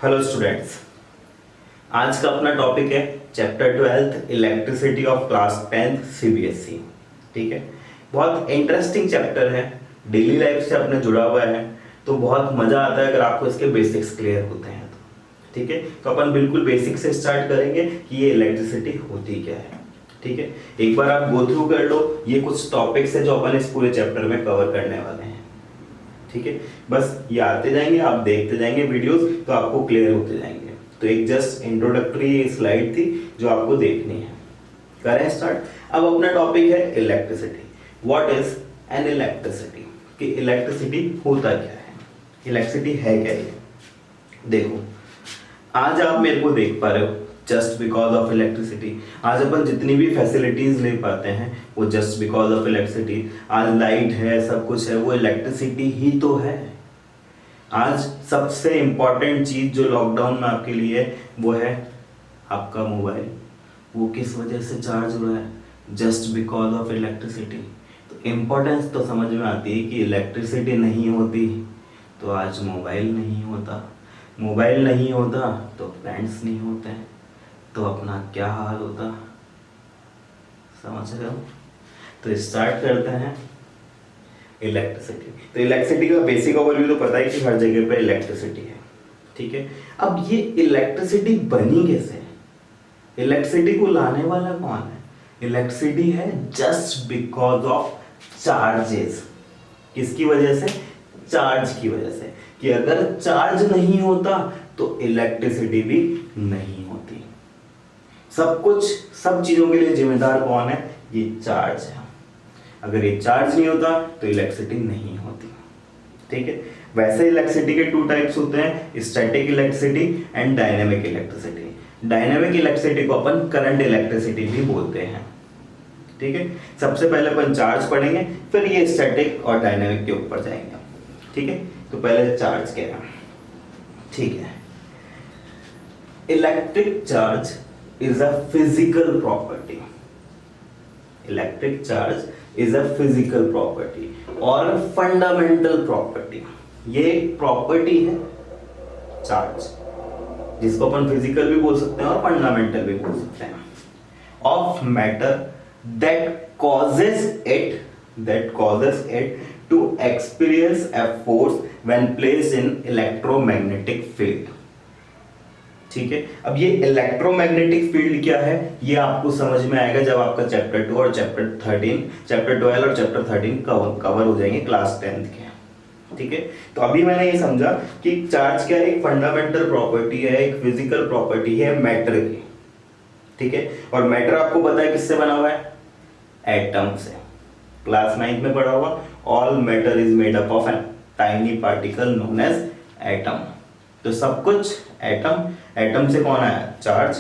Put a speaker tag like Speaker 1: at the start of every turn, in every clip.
Speaker 1: Hello students, आज का अपना टॉपिक है chapter 12 elasticity of class 10th CBSE. ठीक है, बहुत इंटरेस्टिंग चैप्टर है, डेली लाइफ से अपने जुड़ा हुआ है, तो बहुत मजा आता है अगर आपको इसके बेसिक्स क्लियर होते हैं तो। ठीक है, तो अपन बिल्कुल बेसिक से स्टार्ट करेंगे कि ये इलेक्ट्रिसिटी होती क्या है। ठीक है, एक बार आप गो थ्रू कर लो, ये कुछ टॉपिक्स है जो अपन इस पूरे चैप्टर में कवर करने वाले हैं। ठीक है, बस ये आते जाएंगे, आप देखते जाएंगे वीडियोस, तो आपको क्लियर होते जाएंगे। तो एक जस्ट इंट्रोडक्टरी स्लाइड थी जो आपको देखनी है। करें स्टार्ट। अब अपना टॉपिक है electricity. What is an electricity, कि इलेक्ट्रिसिटी होता क्या है, इलेक्ट्रिसिटी है क्या ये। देखो, आज आप मेरे को देख पा रहे हो जस्ट बिकॉज ऑफ इलेक्ट्रिसिटी। आज अपन जितनी भी फैसिलिटीज ले पाते हैं वो जस्ट बिकॉज ऑफ इलेक्ट्रिसिटी। आज लाइट है, सब कुछ है, वो इलेक्ट्रिसिटी ही तो है। आज सबसे इंपॉर्टेंट चीज जो लॉकडाउन में आपके लिए है वो है आपका मोबाइल। वो किस वजह से चार्ज हो रहा है, जस्ट बिकॉज ऑफ इलेक्ट्रिसिटी। तो इम्पोर्टेंस तो समझ में आती है कि इलेक्ट्रिसिटी नहीं होती तो आज मोबाइल नहीं होता, मोबाइल नहीं होता तो फ्रेंड्स नहीं होते हैं, तो अपना क्या हाल होता, समझ रहे हो। तो स्टार्ट करते हैं इलेक्ट्रिसिटी। तो इलेक्ट्रिसिटी का बेसिक ओवरव्यू तो पता है कि हर जगह पे इलेक्ट्रिसिटी है। ठीक है, अब ये इलेक्ट्रिसिटी बनी कैसे, इलेक्ट्रिसिटी को लाने वाला कौन है। इलेक्ट्रिसिटी है जस्ट बिकॉज ऑफ चार्जेस। किसकी वजह से, चार्ज की वजह से, कि अगर चार्ज नहीं होता तो इलेक्ट्रिसिटी भी नहीं होती। सब कुछ, सब चीजों के लिए जिम्मेदार कौन है, ये चार्ज है। अगर ये चार्ज नहीं होता तो इलेक्ट्रिसिटी नहीं होती। ठीक है, वैसे इलेक्ट्रिसिटी के टू टाइप्स होते हैं, static electricity and dynamic electricity. Dynamic electricity को अपन करंट इलेक्ट्रिसिटी भी बोलते हैं। ठीक है, सबसे पहले अपन चार्ज पढ़ेंगे, फिर ये स्टैटिक और डायनेमिक के ऊपर जाएंगे। ठीक है, तो पहले चार्ज क्या है। ठीक है, electric charge is a physical property. Electric charge is a physical property और फंडामेंटल प्रॉपर्टी। ये एक प्रॉपर्टी है चार्ज, जिसको अपन फिजिकल भी बोल सकते हैं और फंडामेंटल भी बोल सकते हैं, of matter that causes it to experience a force when placed in electromagnetic field. ठीक है, अब ये इलेक्ट्रोमैग्नेटिक फील्ड क्या है ये आपको समझ में आएगा जब आपका चैप्टर 2 और चैप्टर 12 और चैप्टर 13 कवर हो जाएंगे क्लास 10th के। ठीक है, तो अभी मैंने ये समझा कि चार्ज क्या है, एक फंडामेंटल प्रॉपर्टी है, एक फिजिकल प्रॉपर्टी है मैटर की। ठीक है, और मैटर आपको पता है किससे बना हुआ है, एटम से। क्लास 9th में पढ़ा हुआ, all matter is made up of an tiny particle known as atom. तो सब कुछ एटम, एटम से कौन आया, चार्ज।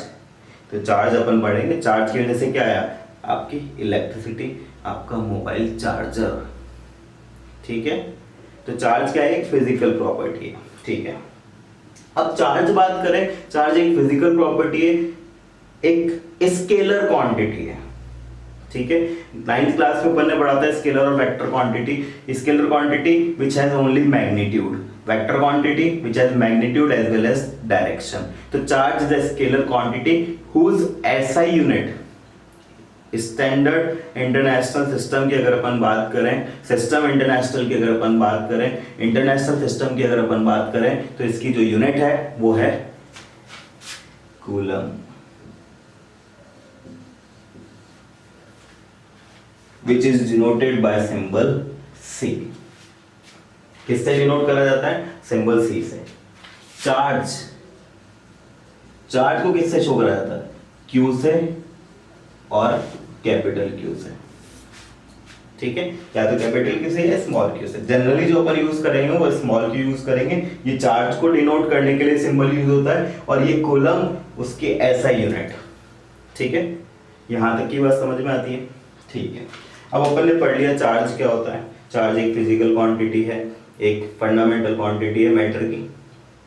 Speaker 1: तो चार्ज अपन पढ़ेंगे, चार्ज की वजह से क्या आया, आपकी इलेक्ट्रिसिटी, आपका मोबाइल चार्जर। ठीक है, तो चार्ज क्या है, एक फिजिकल प्रॉपर्टी है। ठीक है, अब चार्ज बात करें, चार्ज एक फिजिकल प्रॉपर्टी है, एक स्केलर क्वांटिटी है। ठीक है, 9th क्लास में अपन ने पढ़ा था स्केलर और vector quantity. Scalar quantity which has only magnitude, vector quantity which has magnitude as well as direction। तो charge is a scalar quantity whose SI unit, standard international system की अगर अपन बात करें, सिस्टम इंटरनेशनल की अगर अपन बात करें, इंटरनेशनल सिस्टम की अगर अपन बात करें, तो इसकी जो यूनिट है वो है coulomb, which is denoted by symbol C। किससे डिनोट करा जाता है, सिंबल सी से। चार्ज, चार्ज को किससे शो करा जाता है, क्यू से और कैपिटल क्यू से। ठीक है, या तो कैपिटल क्यू से या स्मॉल क्यू से। जनरली जो अपन यूज करेंगे वो स्मॉल क्यू यूज करेंगे। ये चार्ज को डिनोट करने के लिए सिंबल यूज होता है, और ये कूलम उसके SI यूनिट। ठीक है, यहां तक की बात समझ में आती है। ठीक है, अब अपन ने पढ़ लिया चार्ज क्या होता है। चार्ज एक फिजिकल क्वांटिटी है, एक फंडामेंटल क्वांटिटी है मैटर की।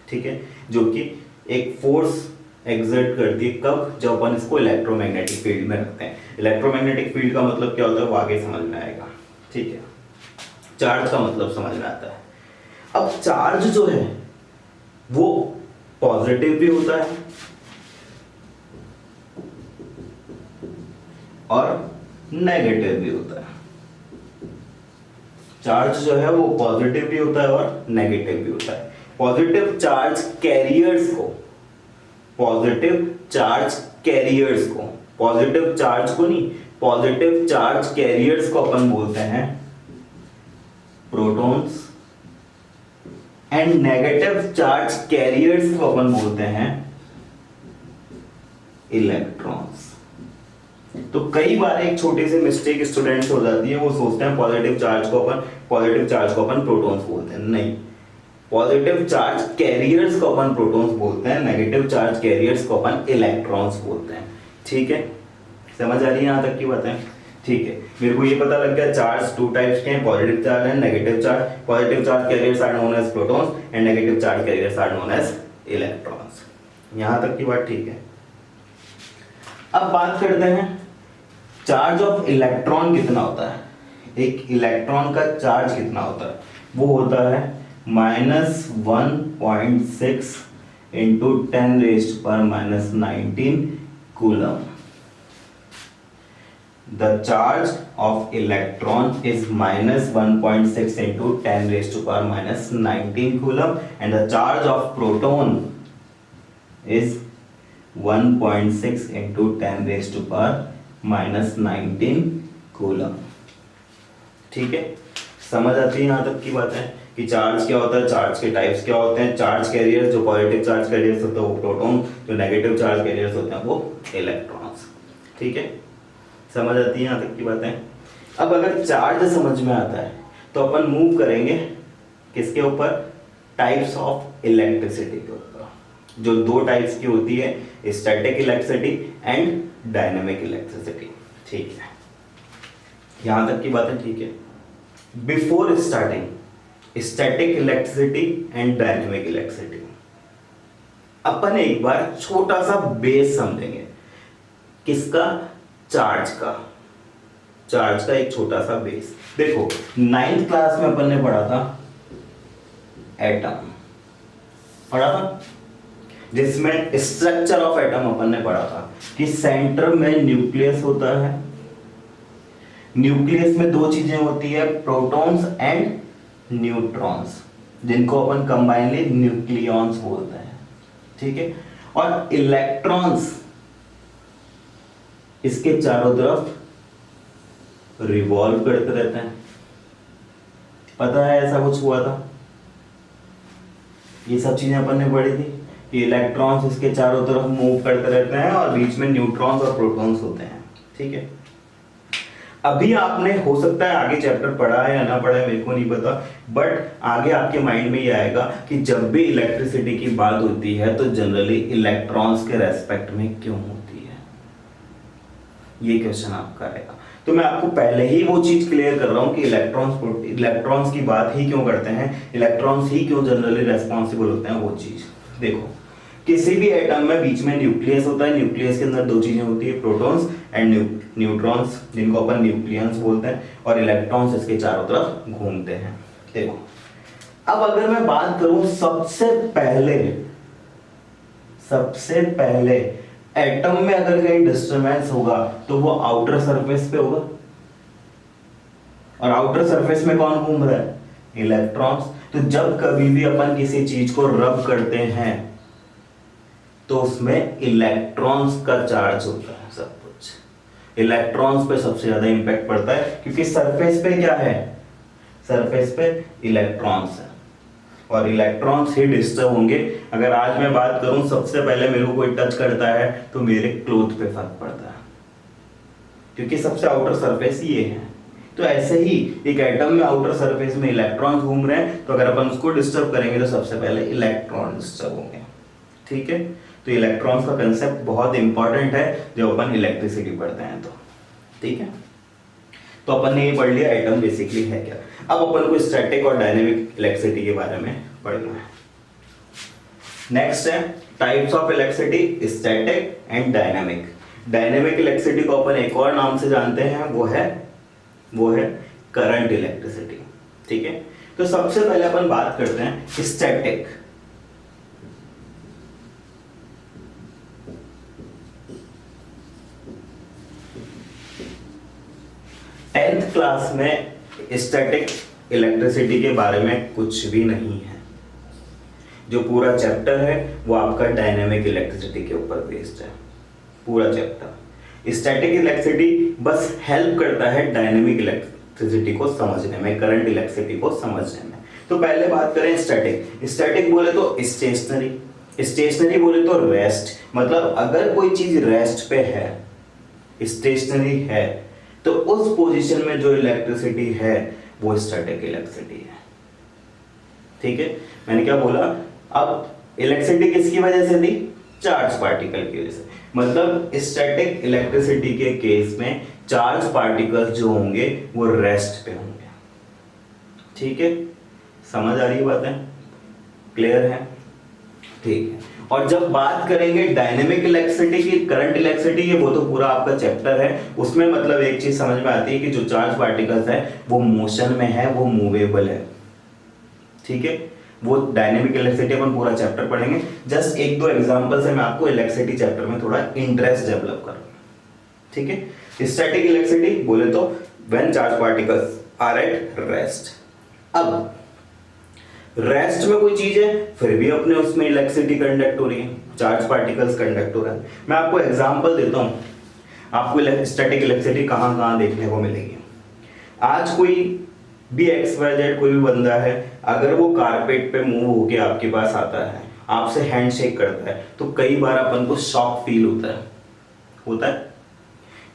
Speaker 1: ठीक है, जो कि एक फोर्स एग्जर्ट करती है, कब, जब अपन इसको इलेक्ट्रोमैग्नेटिक फील्ड में रखते हैं। इलेक्ट्रोमैग्नेटिक फील्ड का मतलब क्या होता है वो आगे समझ में आएगा। ठीक है, चार्ज का मतलब समझ में आता है। अब चार्ज जो है वो पॉजिटिव भी होता है और नेगेटिव भी होता है। चार्ज जो है वो पॉजिटिव भी होता है और नेगेटिव भी होता है। पॉजिटिव चार्ज कैरियर्स को, पॉजिटिव चार्ज कैरियर्स को, पॉजिटिव चार्ज को नहीं, पॉजिटिव चार्ज कैरियर्स को अपन बोलते हैं protons and negative charge carriers को अपन बोलते हैं इलेक्ट्रॉन्स। तो कई बार एक छोटी सी मिस्टेक स्टूडेंट्स हो जाती है, वो सोचते हैं पॉजिटिव चार्ज को अपन प्रोटॉन्स बोलते हैं। नहीं, पॉजिटिव चार्ज कैरियर्स को अपन प्रोटॉन्स बोलते हैं, नेगेटिव चार्ज कैरियर्स को अपन इलेक्ट्रॉन्स बोलते हैं। ठीक है, समझ आ रही है यहां तक की बातें? ठीक है, मेरे को ये पता लग गया चार्ज टू टाइप्स के हैं, positive charge and negative charge. Positive charge carriers are known as protons and negative charge carriers are known as electrons. यहां तक की बात ठीक है। अब बात करते हैं चार्ज ऑफ इलेक्ट्रॉन कितना होता है। एक इलेक्ट्रॉन का चार्ज कितना होता है? वो होता है -1.6 into 10⁻⁻19 coulomb. The charge of electron is -1.6 into 10⁻⁻19 coulomb and the charge of proton is 1.6 into 10⁻⁻19 coulomb. ठीक है, समझ आती है यहाँ तक की बात है कि चार्ज क्या होता है, चार्ज के टाइप्स क्या होते हैं। चार्ज कैरियर, जो पॉजिटिव चार्ज कैरियर्स होते हैं वो प्रोटॉन, जो नेगेटिव चार्ज कैरियर्स होते हैं वो इलेक्ट्रॉन्स। ठीक है, समझ आती है यहाँ तक की बातें। अब अगर चार्ज समझ में आता है तो अपन मूव करेंगे किसके ऊपर? टाइप्स ऑफ इलेक्ट्रिसिटी के ऊपर, जो दो टाइप्स की होती है, static electricity and dynamic electricity. ठीक है, यहां तक की बातें ठीक है। Before starting static electricity and dynamic electricity, अपन एक बार छोटा सा बेस समझेंगे। किसका? चार्ज का। चार्ज का एक छोटा सा बेस। देखो 9th क्लास में अपन ने पढ़ा था एटम, पढ़ा था, जिसमें स्ट्रक्चर ऑफ एटम अपन ने पढ़ा था कि सेंटर में न्यूक्लियस होता है। न्यूक्लियस में दो चीजें होती है, प्रोटॉन्स एंड न्यूट्रॉन्स, जिनको अपन कंबाइनली न्यूक्लियॉन्स बोलते हैं। ठीक है, और इलेक्ट्रॉन्स इसके चारों तरफ रिवॉल्व करते रहते हैं। पता है ऐसा कुछ हुआ था? ये सब चीजें अपन ने पढ़ी थी कि इलेक्ट्रॉन्स इसके चारों तरफ मूव करते रहते हैं और बीच में न्यूट्रॉन्स और प्रोटॉन्स होते हैं। ठीक है, अभी आपने हो सकता है आगे चैप्टर पढ़ा है या ना पढ़ा है, मेरे को नहीं पता, बट आगे आपके माइंड में ये आएगा कि जब भी इलेक्ट्रिसिटी की बात होती है तो जनरली इलेक्ट्रॉन्स के रेस्पेक्ट में क्यों होती है, ये क्वेश्चन आपका आएगा। तो मैं आपको पहले ही वो चीज क्लियर कर रहा हूं कि इलेक्ट्रॉन्स की बात ही क्यों करते हैं, इलेक्ट्रॉन्स ही क्यों जनरली रेस्पॉन्सिबल होते हैं। वो चीज देखो, किसी भी एटम में बीच में न्यूक्लियस होता है, न्यूक्लियस के अंदर दो चीजें होती है, प्रोटॉन्स एंड न्यूट्रॉन्स, जिनको अपन न्यूक्लियंस बोलते हैं, और इलेक्ट्रॉन्स इसके चारों तरफ घूमते हैं। देखो, अब अगर मैं बात करूं सबसे पहले एटम में अगर कहीं डिस्टर्बेंस होगा तो वो आउटर सरफेस पे होगा, और आउटर सरफेस में कौन घूम रहा है? इलेक्ट्रॉन्स। तो जब कभी भी अपन किसी चीज को रब करते हैं तो उसमें इलेक्ट्रॉन्स का चार्ज होता है। सब कुछ इलेक्ट्रॉन्स पे सबसे ज्यादा इंपैक्ट पड़ता है, क्योंकि सरफेस पे क्या है? सरफेस पे इलेक्ट्रॉन्स है, और इलेक्ट्रॉन्स ही डिस्टर्ब होंगे। अगर आज मैं बात करूं, सबसे पहले मेरे को कोई टच करता है तो मेरे क्लोथ पे फर्क पड़ता है, क्योंकि सबसे आउटर सरफेस ये है। तो ऐसे ही एक एटम में आउटर सरफेस में इलेक्ट्रॉन्स घूम रहे हैं, तो अगर अपन उसको डिस्टर्ब करेंगे तो सबसे पहले इलेक्ट्रॉन डिस्टर्ब होंगे। ठीक है, तो इलेक्ट्रॉन्स का कंसेप्ट बहुत इंपॉर्टेंट है जब अपन इलेक्ट्रिसिटी पढ़ते हैं तो। ठीक है, तो अपन ने ये पढ़ लिया एटम बेसिकली है क्या। अब अपन को स्टैटिक और डायनेमिक इलेक्ट्रिसिटी के बारे में पढ़ना है। नेक्स्ट है types of electricity, static and dynamic. Dynamic electricity को अपन एक और नाम से जानते हैं, वो है करंट इलेक्ट्रिसिटी। ठीक है, तो सबसे पहले अपन बात करते हैं स्टैटिक। 10th क्लास में स्टैटिक इलेक्ट्रिसिटी के बारे में कुछ भी नहीं है। जो पूरा चैप्टर है वो आपका डायनेमिक इलेक्ट्रिसिटी के ऊपर बेस्ड है। पूरा चैप्टर स्टैटिक इलेक्ट्रिसिटी बस हेल्प करता है डायनेमिक इलेक्ट्रिसिटी को समझने में, करंट इलेक्ट्रिसिटी को समझने में। तो पहले बात करें स्टैटिक। स्टैटिक बोले तो स्टेशनरी, स्टेशनरी बोले तो रेस्ट। मतलब अगर कोई चीज रेस्ट पे है, स्टेशनरी है, तो उस पोजीशन में जो इलेक्ट्रिसिटी है वो स्टैटिक इलेक्ट्रिसिटी है। ठीक है, मैंने क्या बोला? अब इलेक्ट्रिसिटी किसकी वजह से दी? चार्ज पार्टिकल की वजह से। मतलब स्टैटिक इलेक्ट्रिसिटी के केस में चार्ज पार्टिकल्स जो होंगे वो रेस्ट पे होंगे। ठीक है, समझ आ रही है बातें? क्लियर है? ठीक है। और जब बात करेंगे डायनेमिक इलेक्ट्रिसिटी की, करंट इलेक्ट्रिसिटी, ये वो तो पूरा आपका चैप्टर है। उसमें मतलब एक चीज समझ में आती है कि जो चार्ज पार्टिकल्स है वो मोशन में है, वो मूवेबल है। ठीक है, वो डायनेमिक इलेक्ट्रिसिटी अपन पूरा चैप्टर पढ़ेंगे। जस्ट एक दो एग्जांपल से मैं आपको इलेक्ट्रिसिटी चैप्टर में थोड़ा इंटरेस्ट डेवलप करूंगा। ठीक है, स्टैटिक इलेक्ट्रिसिटी बोले तो when charge particles are at rest. अब रेस्ट में कोई चीज है फिर भी अपने उसमें इलेक्ट्रिसिटी कंडक्ट हो रही है, चार्ज पार्टिकल्स कंडक्ट हो रहा है। मैं आपको एग्जांपल देता हूं, आपको स्टैटिक इलेक्ट्रिसिटी कहां कहां देखने को मिलेगी। आज कोई भी XYZ कोई भी बंदा है, अगर वो कारपेट पे मूव होके आपके पास आता है, आपसे हैंडशेक करता है, तो कई बार अपन को शॉक फील होता है।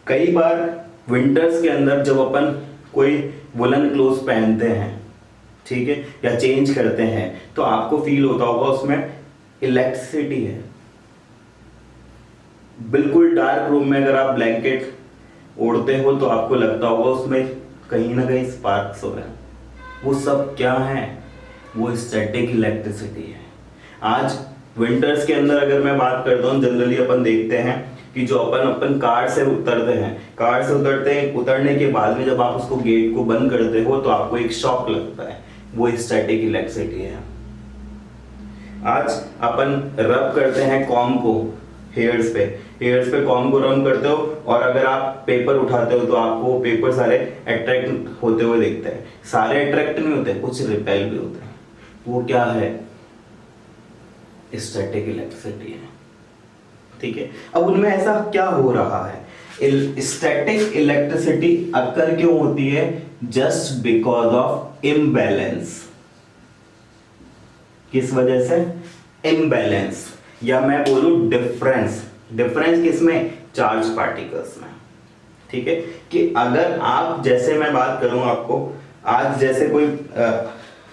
Speaker 1: कई बार विंटर्स के अंदर जब अपन कोई वुलन क्लोथ पहनते हैं, ठीक है, या चेंज करते हैं, तो आपको फील होता होगा उसमें इलेक्ट्रिसिटी है। बिल्कुल डार्क रूम में अगर आप ब्लैंकेट ओढ़ते हो तो आपको लगता होगा उसमें कहीं ना कहीं स्पार्क्स हो रहे हैं। वो सब क्या है? वो स्टैटिक इलेक्ट्रिसिटी है। आज विंटर्स के अंदर अगर मैं बात करता हूँ, जनरली अपन देखते हैं कि जो अपन कार से उतरते हैं, उतरने के बाद में जब आप उसको गेट को बंद करते हो तो आपको एक शॉक लगता है, वो स्टैटिक इलेक्ट्रिसिटी है। आज अपन रब करते हैं कॉम को हेयर्स पे कॉम को रब करते हो, और अगर आप पेपर उठाते हो तो आपको पेपर सारे अट्रैक्ट होते हुए दिखते हैं। सारे अट्रैक्ट नहीं होते, कुछ रिपेल भी होते हैं। वो क्या है? स्टैटिक इलेक्ट्रिसिटी है। ठीक है, अब उनमें ऐसा क्या हो रहा है? स्टैटिक इलेक्ट्रिसिटी अक्कर क्यों होती है? Just because of imbalance. किस वजह से? इम्बैलेंस, या मैं बोलूं डिफरेंस। डिफरेंस किसमें? चार्ज पार्टिकल्स में। ठीक है, कि अगर आप, जैसे मैं बात करूं आपको, आज जैसे कोई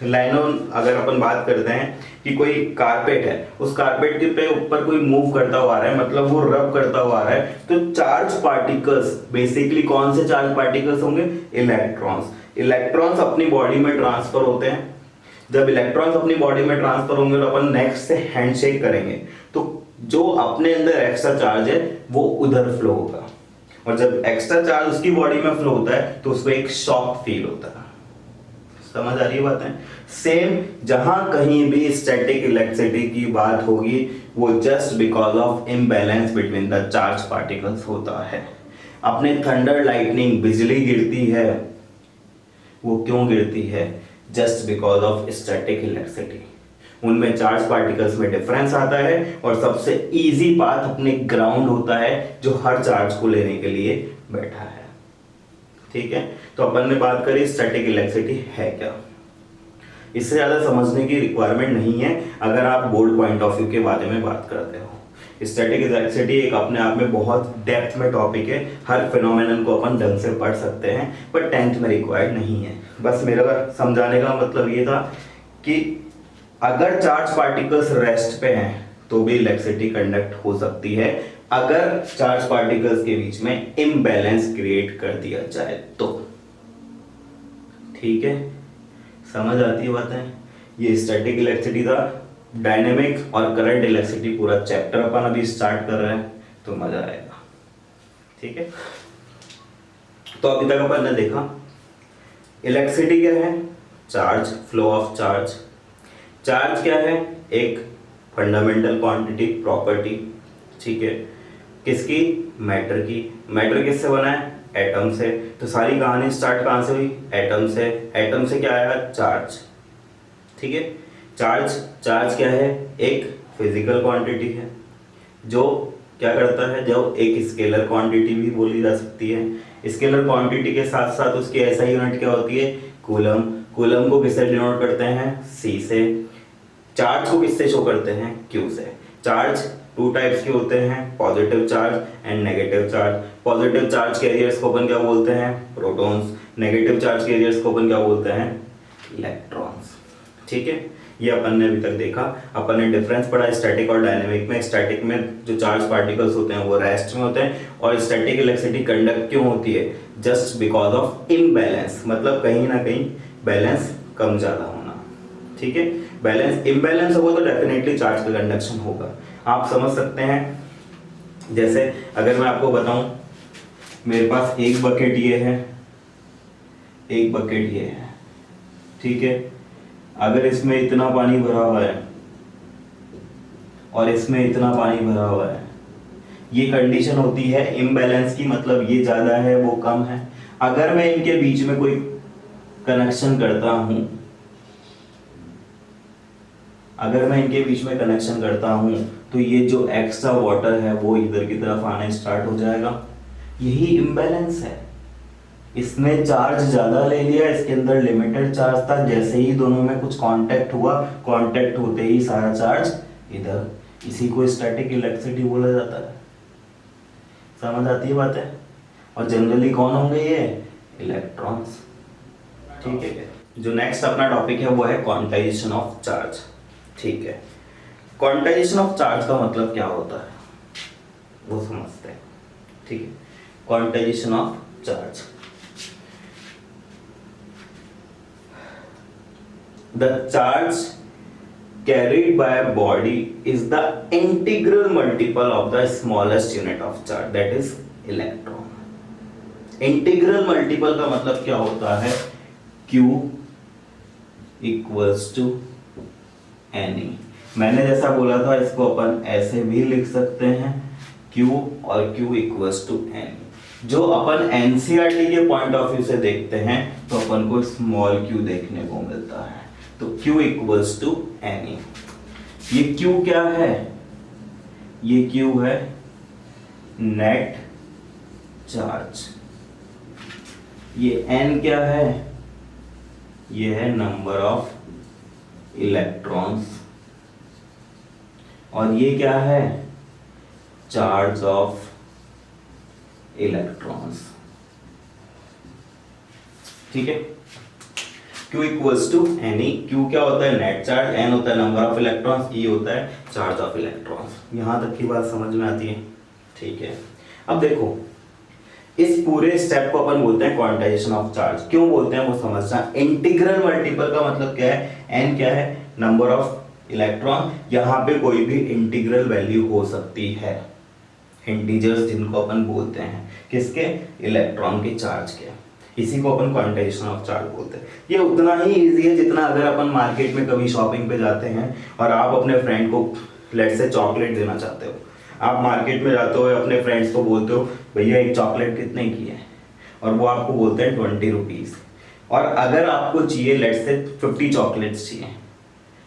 Speaker 1: लाइनों अगर अपन बात करते हैं कि कोई कारपेट है, उस कारपेट के पे ऊपर कोई मूव करता हुआ आ रहा है, मतलब वो रब करता हुआ आ रहा है, तो चार्ज पार्टिकल्स बेसिकली कौन से चार्ज पार्टिकल्स होंगे? इलेक्ट्रॉन्स। इलेक्ट्रॉन्स अपनी बॉडी में ट्रांसफर होते हैं। जब इलेक्ट्रॉन्स अपनी बॉडी में ट्रांसफर होंगे तो अपन नेक्स्ट से हैंडशेक करेंगे, तो जो अपने अंदर एक्स्ट्रा चार्ज है वो उधर फ्लो होगा, और जब एक्स्ट्रा चार्ज उसकी बॉडी में फ्लो होता है तो उसको एक शॉक फील होता है। समझ आ रही है बातें? सेम जहां कहीं भी स्टैटिक इलेक्ट्रिसिटी की बात होगी, वो just because of imbalance between the charge particles होता है। अपने थंडर लाइटनिंग बिजली गिरती है, वो क्यों गिरती है? Just because of static electricity. उनमें चार्ज पार्टिकल्स में डिफरेंस आता है, और सबसे इजी पाथ अपने ग्राउंड होता है जो हर चार्ज को लेने के लिए बैठा है। ठीक है, तो अपन ने बात करी स्टैटिक इलेक्ट्रिसिटी है क्या। इससे ज्यादा समझने की रिक्वायरमेंट नहीं है अगर आप बोर्ड पॉइंट ऑफ व्यू के बारे में बात करते हो। स्टैटिक इलेक्ट्रिसिटी एक अपने आप में बहुत डेप्थ में टॉपिक है, हर फिनोमेनन को अपन ढंग से पढ़ सकते हैं, पर 10th में रिक्वायर्ड नहीं है। बस मेरा समझाने का मतलब ये था कि अगर चार्ज पार्टिकल्स रेस्ट पे हैं तो भी इलेक्ट्रिसिटी कंडक्ट हो सकती है, अगर चार्ज पार्टिकल्स के बीच में इम्बैलेंस क्रिएट कर दिया जाए तो। ठीक है, समझ आती है बातें? ये स्टैटिक इलेक्ट्रिसिटी था। डायनेमिक और करंट इलेक्ट्रिसिटी पूरा चैप्टर अपन अभी स्टार्ट कर रहे हैं, तो मजा आएगा। ठीक है, तो अभी तक अपन ने देखा इलेक्ट्रिसिटी क्या है? Charge, flow of charge. Charge क्या है? एक फंडामेंटल क्वांटिटी, प्रॉपर्टी। ठीक है, किसकी? मैटर की। मैटर किससे बना है? एटम से। तो सारी कहानी स्टार्ट कहाँ से हुई? एटम से। एटम से क्या आया? चार्ज। ठीक है, चार्ज। चार्ज क्या है? एक फिजिकल क्वांटिटी है जो क्या करता है, जो एक स्केलर क्वांटिटी भी बोली जा सकती है। स्केलर क्वांटिटी के साथ साथ उसकी ऐसा यूनिट क्या होती है? कूलम। कूलम को किससे डिनोट करते हैं? सी से। चार्ज को किससे शो करते हैं? क्यू से। चार्ज टू टाइप्स के होते हैं, positive charge and negative charge. Positive charge carriers को अपन क्या बोलते हैं? प्रोटॉन्स। नेगेटिव चार्ज कैरियर्स को अपन क्या बोलते हैं? इलेक्ट्रॉन्स। ठीक है, ये अपन ने अभी तक देखा। अपन ने डिफरेंस पढ़ा स्टैटिक और डायनेमिक में। स्टैटिक में जो चार्ज पार्टिकल्स होते हैं वो रेस्ट में होते हैं, और स्टैटिक इलेक्ट्रिसिटी कंडक्ट क्यों होती है? जस्ट बिकॉज ऑफ इम्बैलेंस, मतलब कहीं ना कहीं बैलेंस कम ज्यादा होना। ठीक है, बैलेंस इम्बैलेंस होगा तो डेफिनेटली चार्ज का कंडक्शन होगा। आप समझ सकते हैं, जैसे अगर मैं आपको बताऊं, मेरे पास एक बकेट ये है, एक बकेट ये है। ठीक है, अगर इसमें इतना पानी भरा हुआ है और इसमें इतना पानी भरा हुआ है, ये कंडीशन होती है इम्बैलेंस की, मतलब ये ज्यादा है वो कम है। अगर मैं इनके बीच में कोई कनेक्शन करता हूं, अगर मैं इनके बीच में कनेक्शन करता हूं तो ये जो एक्स्ट्रा वाटर है वो इधर की तरफ आने स्टार्ट हो जाएगा। यही इम्बैलेंस है। इसने चार्ज ज्यादा ले लिया, इसके अंदर लिमिटेड चार्ज था, जैसे ही दोनों में कुछ कांटेक्ट हुआ, कांटेक्ट होते ही सारा चार्ज इधर। इसी को स्टैटिक इलेक्ट्रिसिटी बोला जाता है। समझ आती है बात है? और जनरली कौन होंगे ये? इलेक्ट्रॉन्स। ठीक है, जो नेक्स्ट अपना टॉपिक है वो है क्वांटाइजेशन ऑफ चार्ज। ठीक है, क्वांटाइजेशन ऑफ चार्ज का मतलब क्या होता है वो समझते हैं। ठीक है, quantization of charge, the charge carried by a body is the integral multiple of the smallest unit of charge, that is electron. Integral multiple का मतलब क्या होता है? Q equals to NE। मैंने जैसा बोला था इसको अपन ऐसे भी लिख सकते हैं, Q और Q इक्वल्स टू NE। जो अपन एनसीईआरटी के पॉइंट ऑफ व्यू से देखते हैं तो अपन को स्मॉल q देखने को मिलता है, तो Q इक्वल्स टू NE। ये Q क्या है? ये Q है नेट चार्ज। ये N क्या है? ये है नंबर ऑफ इलेक्ट्रॉन्स। और ये क्या है? Charge of electrons. ठीक है, Q equals to NE। Q क्या होता है? Net charge. N होता है नंबर ऑफ इलेक्ट्रॉन्स, E होता है चार्ज ऑफ इलेक्ट्रॉन्स। यहां तक की बात समझ में आती है? ठीक है, अब देखो इस पूरे स्टेप को अपन बोलते हैं क्वांटाइजेशन ऑफ चार्ज। क्यों बोलते हैं वो समझना। इंटीग्रल मल्टीपल का मतलब क्या है? N क्या है? Number of electron. यहां पे कोई भी इंटीग्रल वैल्यू हो सकती है, इंटीजर्स जिनको अपन बोलते हैं किसके? इलेक्ट्रॉन के चार्ज के। इसी को अपन क्वांटाइजेशन ऑफ चार्ज बोलते हैं। ये उतना ही इजी है जितना अगर अपन मार्केट में कभी शॉपिंग पे जाते हैं और आप अपने फ्रेंड को लेट से चॉकलेट देना चाहते हो। आप मार्केट में जाते हो, अपने फ्रेंड्स को बोलते हो भैया एक चॉकलेट कितने की है, और वो आपको बोलते हैं 20 रुपीज़। और अगर आपको चाहिए लेट से 50 चॉकलेट्स चाहिए,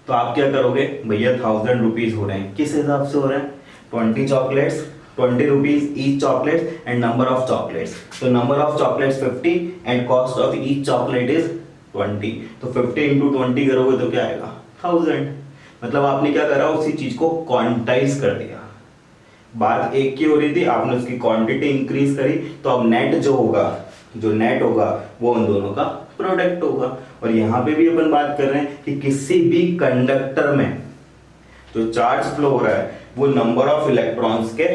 Speaker 1: तो आप क्या करोगे? भैया 1000 रुपीज़ हो रहे हैं। किस हिसाब से हो रहे हैं? 20 chocolates, 20 rupees each chocolate and number of chocolates. तो number of chocolates 50 and cost of each chocolate is 20। तो 50 इंटू 20 करोगे तो क्या आएगा? 1000। मतलब आपने क्या करा? उसी चीज को क्वांटाइज कर दिया। बात एक की हो रही थी, आपने उसकी क्वांटिटी इंक्रीज करी, तो अब नेट जो होगा, जो नेट होगा वो उन दोनों का प्रोडक्ट होगा। और यहाँ पे भी अपन बात कर रहे हैं कि किसी भी कंडक्टर में जो चार्ज फ्लो हो रहा है वो नंबर ऑफ इलेक्ट्रॉन्स के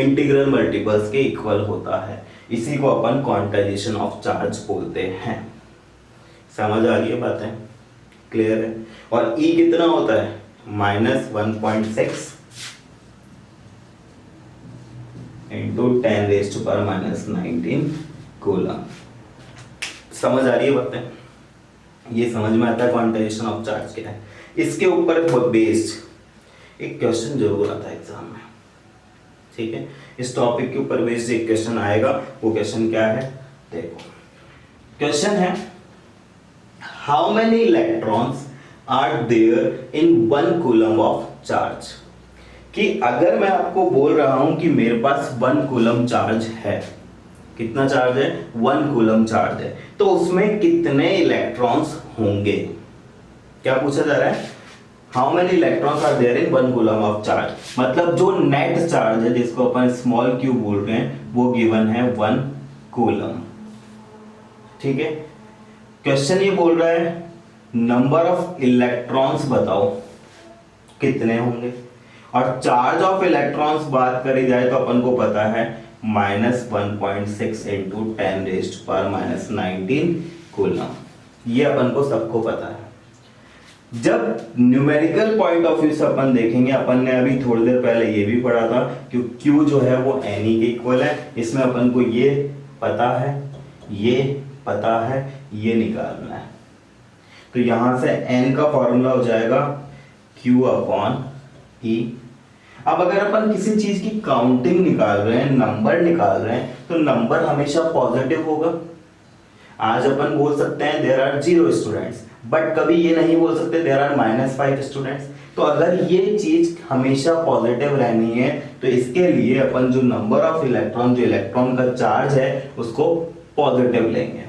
Speaker 1: इंटीग्रल मल्टीपल्स के इक्वल होता है। इसी को अपन क्वांटाइजेशन ऑफ चार्ज बोलते हैं। समझ आ रही है बातें? क्लियर है? और E कितना होता है? -1.6 इंटू 10⁻⁻19 कूलम। समझ आ रही है बातें? ये समझ में आता है क्वांटाइजेशन ऑफ चार्ज क्या है। इसके ऊपर बेस्ड एक क्वेश्चन जरूर आता है एग्जाम में। ठीक है, इस टॉपिक के ऊपर बेस्ड एक क्वेश्चन आएगा। वो क्वेश्चन क्या है, देखो क्वेश्चन है how many electrons are there in 1 coulomb of charge. कि अगर मैं आपको बोल रहा हूं कि मेरे पास 1 कूलम चार्ज है, कितना चार्ज है, 1 कूलम चार्ज है, तो उसमें कितने इलेक्ट्रॉन्स होंगे। क्या पूछा जा रहा है, how many electrons are there in 1 coulomb of charge, मतलब जो नेट चार्ज है जिसको अपन स्मॉल क्यू बोल रहे हैं वो गिवन है 1 कूलम। ठीक है, क्वेश्चन ये बोल रहा है नंबर ऑफ इलेक्ट्रॉन्स बताओ कितने होंगे, और चार्ज ऑफ इलेक्ट्रॉन्स बात करी जाए तो अपन को पता है -1.6 इंटू 10⁻⁻19 कूलम। ये अपन को सबको पता है। जब न्यूमेरिकल पॉइंट ऑफ व्यू से अपन देखेंगे, अपन ने अभी थोड़ी देर पहले ये भी पढ़ा था कि Q जो है वो N के इक्वल है। इसमें अपन को ये पता है, ये पता है, ये निकालना है। तो यहां से N का फॉर्मूला हो जाएगा Q/E। अब अगर अपन किसी चीज की काउंटिंग निकाल रहे हैं, नंबर निकाल रहे हैं, तो नंबर हमेशा पॉजिटिव होगा। आज अपन बोल सकते हैं देयर आर 0 स्टूडेंट्स, बट कभी ये नहीं बोल सकते देयर आर -5 स्टूडेंट्स। तो अगर ये चीज हमेशा पॉजिटिव रहनी है तो इसके लिए अपन जो नंबर ऑफ इलेक्ट्रॉन, जो इलेक्ट्रॉन का चार्ज है, उसको पॉजिटिव लेंगे।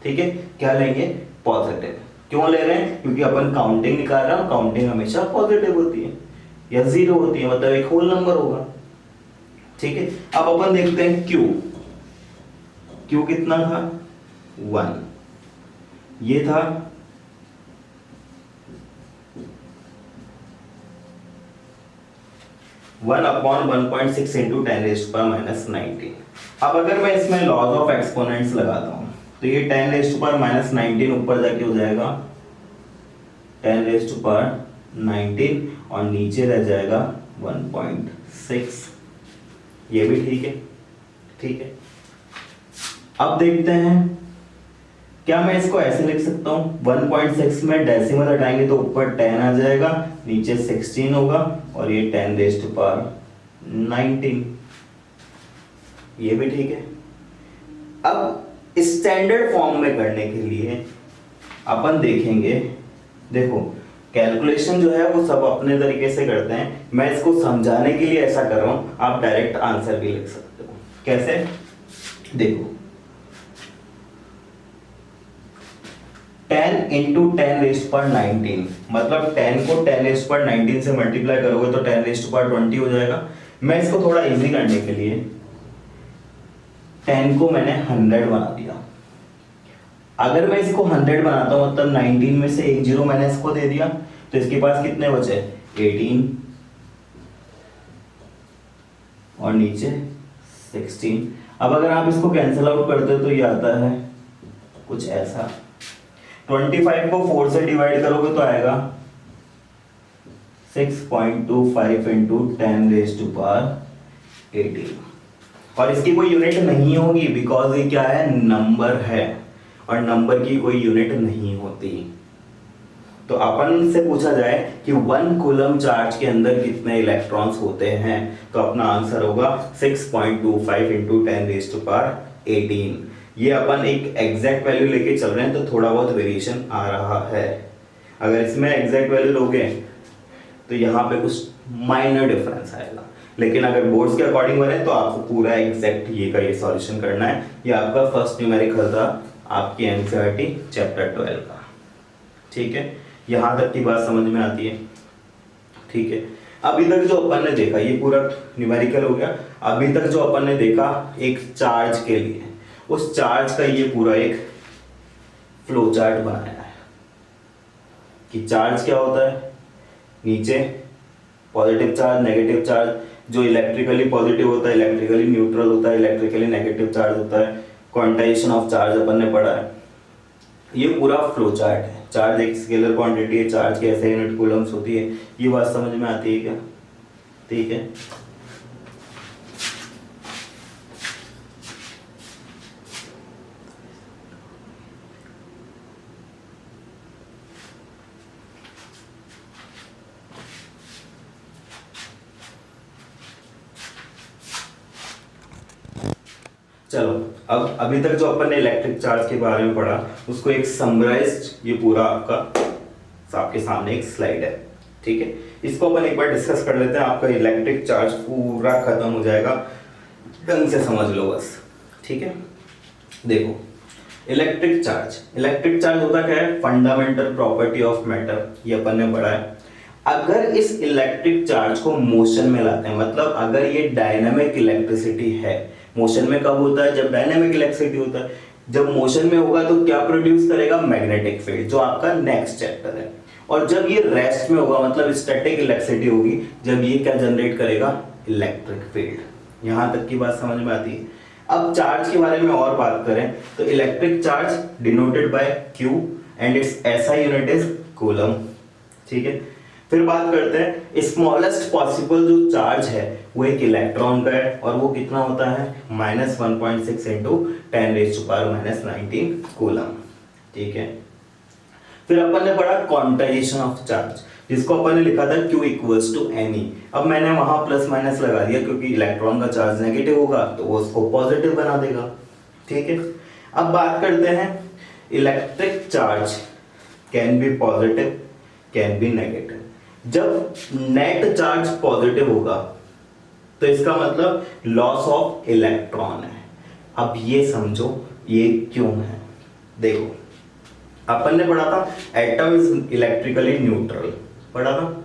Speaker 1: ठीक है, क्या लेंगे, पॉजिटिव। क्यों ले रहे हैं, क्योंकि अपन काउंटिंग निकाल रहे हैं, काउंटिंग हमेशा पॉजिटिव होती है या 0 होती है, मतलब एक होल नंबर होगा। ठीक है, अब अपन देखते हैं Q कितना था, 1। ये था 1/1.6 इंटू 10⁻⁻19। अब अगर मैं इसमें लॉज ऑफ एक्सपोनेंट्स लगाता हूं तो ये 10⁻⁻19 ऊपर जाके हो जाएगा 10⁻⁻19 और नीचे रह जाएगा 1.6। ये भी ठीक है। ठीक है, अब देखते हैं क्या मैं इसको ऐसे लिख सकता हूं, 1.6 में डेसिमल हटाएंगे तो ऊपर 10 आ जाएगा, नीचे 16 होगा और ये 10⁻⁹19। ये भी ठीक है। अब स्टैंडर्ड फॉर्म में करने के लिए अपन देखेंगे, देखो कैलकुलेशन जो है वो सब अपने तरीके से करते हैं, मैं इसको समझाने के लिए ऐसा कर रहा हूं, आप डायरेक्ट आंसर भी लिख सकते हो। कैसे, देखो 10 इंटू 10⁻⁹19, मतलब 10 को 10⁻⁹19 से मल्टीप्लाई करोगे तो 10⁻20 हो जाएगा। मैं इसको थोड़ा इजी करने के लिए 10 को मैंने 100 बना दिया। अगर मैं इसको 100 बनाता हूं मतलब 19 में से एक जीरो मैंने इसको दे दिया, तो इसके पास कितने बचे, 18 और नीचे 16। अब अगर आप इसको कैंसिल आउट करते हो तो ये आता है कुछ ऐसा। 25 को 4 से डिवाइड करोगे तो आएगा 6.25 इंटू 10⁻18। और इसकी कोई यूनिट नहीं होगी बिकॉज ये क्या है, नंबर है और नंबर की कोई यूनिट नहीं होती। तो अपन से पूछा जाए कि 1 कूलम चार्ज के अंदर कितने इलेक्ट्रॉन्स होते हैं, तो अपना आंसर होगा 6.25 इंटू 10⁻18। ये अपन एक एग्जैक्ट वैल्यू लेके चल रहे हैं तो थोड़ा बहुत वेरिएशन आ रहा है। अगर इसमें एग्जैक्ट वैल्यू लोगे तो यहाँ पे कुछ माइनर डिफरेंस आएगा, लेकिन अगर बोर्ड्स के अकॉर्डिंग बने तो आपको पूरा एग्जैक्ट ये का ये सॉल्यूशन करना है। ये आपका फर्स्ट न्यूमेरिकल था आपकी एनसीईआरटी चैप्टर 12 का। ठीक है, यहाँ तक की बात समझ में आती है। ठीक है, अभी तक जो अपन ने देखा ये पूरा न्यूमेरिकल हो गया। अभी तक जो अपन ने देखा एक चार्ज के लिए, उस चार्ज का ये पूरा एक फ्लो चार्ट बनाया है कि चार्ज क्या होता है, नीचे पॉजिटिव चार्ज, नेगेटिव चार्ज, जो इलेक्ट्रिकली पॉजिटिव होता है, इलेक्ट्रिकली न्यूट्रल होता है, इलेक्ट्रिकली नेगेटिव चार्ज होता है, क्वांटाइजेशन ऑफ चार्ज अपन ने पढ़ा है। ये पूरा फ्लो चार्ट है। चार्ज एक स्केलर क्वांटिटी है, चार्ज की ऐसे यूनिट कूलम्स होती है। ये बात समझ में आती है क्या? ठीक है, चलो, अब अभी तक जो अपन ने इलेक्ट्रिक चार्ज के बारे में पढ़ा उसको एक समराइज्ड, ये पूरा आपके सामने एक स्लाइड है, ठीक है। इसको अपन एक बार डिस्कस कर लेते हैं, आपका इलेक्ट्रिक चार्ज पूरा खत्म हो जाएगा, ढंग से समझ लो बस, ठीक है। देखो, इलेक्ट्रिक चार्ज होता क्या है? फंडामेंटल प्रॉपर्टी ऑफ मैटर, ये अपन ने पढ़ा है। अगर इस इलेक्ट्रिक चार्ज को मोशन में लाते हैं, मतलब अगर ये डायनामिक इलेक्ट्रिसिटी है, मोशन में कब होता है? जब डायनामिक इलेक्ट्रिसिटी होता है। जब मोशन में होगा तो क्या प्रोड्यूस करेगा? मैग्नेटिक फील्ड, जो आपका नेक्स्ट चैप्टर है। और जब ये रेस्ट में होगा, मतलब स्टैटिक इलेक्ट्रिसिटी होगी, जब ये क्या जनरेट करेगा? Electric field. यहां तक की बात समझ में आती है। अब चार्ज के बारे में और बात करें तो electric charge denoted by Q and it's SI unit is coulomb, ठीक है। फिर बात करते हैं स्मॉलेस्ट पॉसिबल जो चार्ज है वो एक इलेक्ट्रॉन का है, और वो कितना होता है? -1.6 इंटू 10⁻⁻19 कूलम, ठीक है। फिर अपन ने पढ़ा क्वांटाइजेशन ऑफ चार्ज, जिसको अपन ने लिखा था Q इक्वल्स टू NE। अब मैंने वहां प्लस माइनस लगा दिया क्योंकि इलेक्ट्रॉन का चार्ज नेगेटिव होगा तो वो उसको पॉजिटिव बना देगा, ठीक है। अब बात करते हैं electric charge can be positive, can be negative. जब नेट चार्ज पॉजिटिव होगा तो इसका मतलब लॉस ऑफ इलेक्ट्रॉन है। अब ये समझो ये क्यों है। देखो, अपन ने पढ़ा था एटम इज इलेक्ट्रिकली न्यूट्रल, पढ़ा था।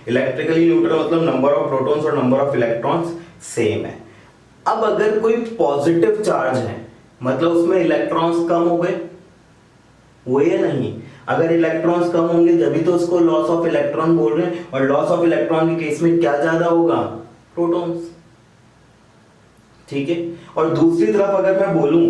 Speaker 1: इलेक्ट्रिकली न्यूट्रल मतलब नंबर ऑफ प्रोटॉन्स और नंबर ऑफ इलेक्ट्रॉन्स सेम है। अब अगर कोई पॉजिटिव चार्ज है मतलब उसमें इलेक्ट्रॉन्स कम हो गए, वो या नहीं? अगर इलेक्ट्रॉन्स कम होंगे तभी तो उसको लॉस ऑफ इलेक्ट्रॉन बोल रहे हैं, और लॉस ऑफ इलेक्ट्रॉन के केस में क्या ज्यादा होगा? प्रोटॉन्स, ठीक है। और दूसरी तरफ अगर मैं बोलूं,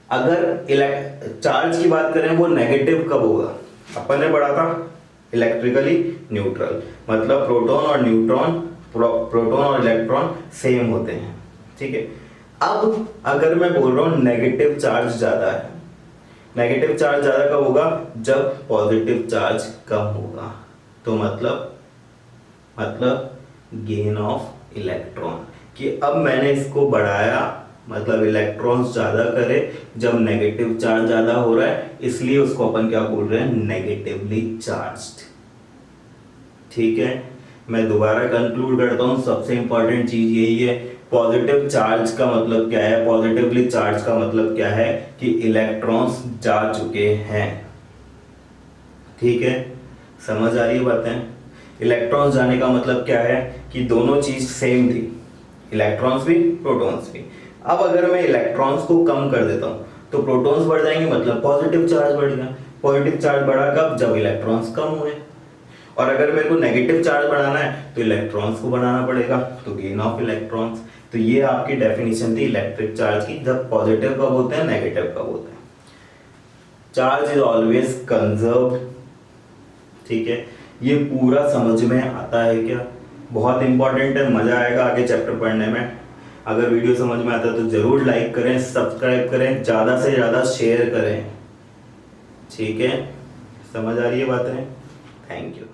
Speaker 1: अगर चार्ज की बात करें वो नेगेटिव कब होगा? अपन ने पढ़ा था इलेक्ट्रिकली न्यूट्रल मतलब प्रोटॉन और न्यूट्रॉन, प्रोटॉन और इलेक्ट्रॉन सेम होते हैं, ठीक है। अब अगर मैं बोल रहा हूं नेगेटिव चार्ज ज्यादा है, नेगेटिव चार्ज ज्यादा कब होगा? जब पॉजिटिव चार्ज कम होगा। तो मतलब गेन ऑफ इलेक्ट्रॉन, कि अब मैंने इसको बढ़ाया मतलब इलेक्ट्रॉन्स ज्यादा करे जब नेगेटिव चार्ज ज्यादा हो रहा है, इसलिए उसको अपन क्या बोल रहे हैं? नेगेटिवली चार्ज्ड, ठीक है। मैं दोबारा कंक्लूड करता हूं, सबसे इंपॉर्टेंट चीज यही है। पॉजिटिव चार्ज का मतलब क्या है? पॉजिटिवली चार्ज का मतलब क्या है? कि इलेक्ट्रॉन्स जा चुके हैं, ठीक है। समझ आ रही है बातें? इलेक्ट्रॉन्स जाने का मतलब क्या है? कि दोनों चीज सेम थी, इलेक्ट्रॉन्स भी प्रोटॉन्स भी। अब अगर मैं इलेक्ट्रॉन्स को कम कर देता हूं तो प्रोटॉन्स बढ़ जाएंगे, मतलब पॉजिटिव चार्ज बढ़ गया। पॉजिटिव चार्ज बढ़ा कब? जब इलेक्ट्रॉन्स कम हुए। और अगर मेरे को नेगेटिव चार्ज बढ़ाना है तो इलेक्ट्रॉन्स को बढ़ाना पड़ेगा, तो गेन ऑफ इलेक्ट्रॉन्स। तो ये आपकी डेफिनेशन थी इलेक्ट्रिक चार्ज की, जब पॉजिटिव कब होते हैं, नेगेटिव कब होते हैं। चार्ज इज ऑलवेज कंजर्व्ड, ठीक है। ये पूरा समझ में आता है क्या? बहुत इंपॉर्टेंट है, मजा आएगा आगे चैप्टर पढ़ने में। अगर वीडियो समझ में आता है तो जरूर लाइक करें, सब्सक्राइब करें, ज्यादा से ज्यादा शेयर करें, ठीक है। समझ आ रही है बातें? Thank you.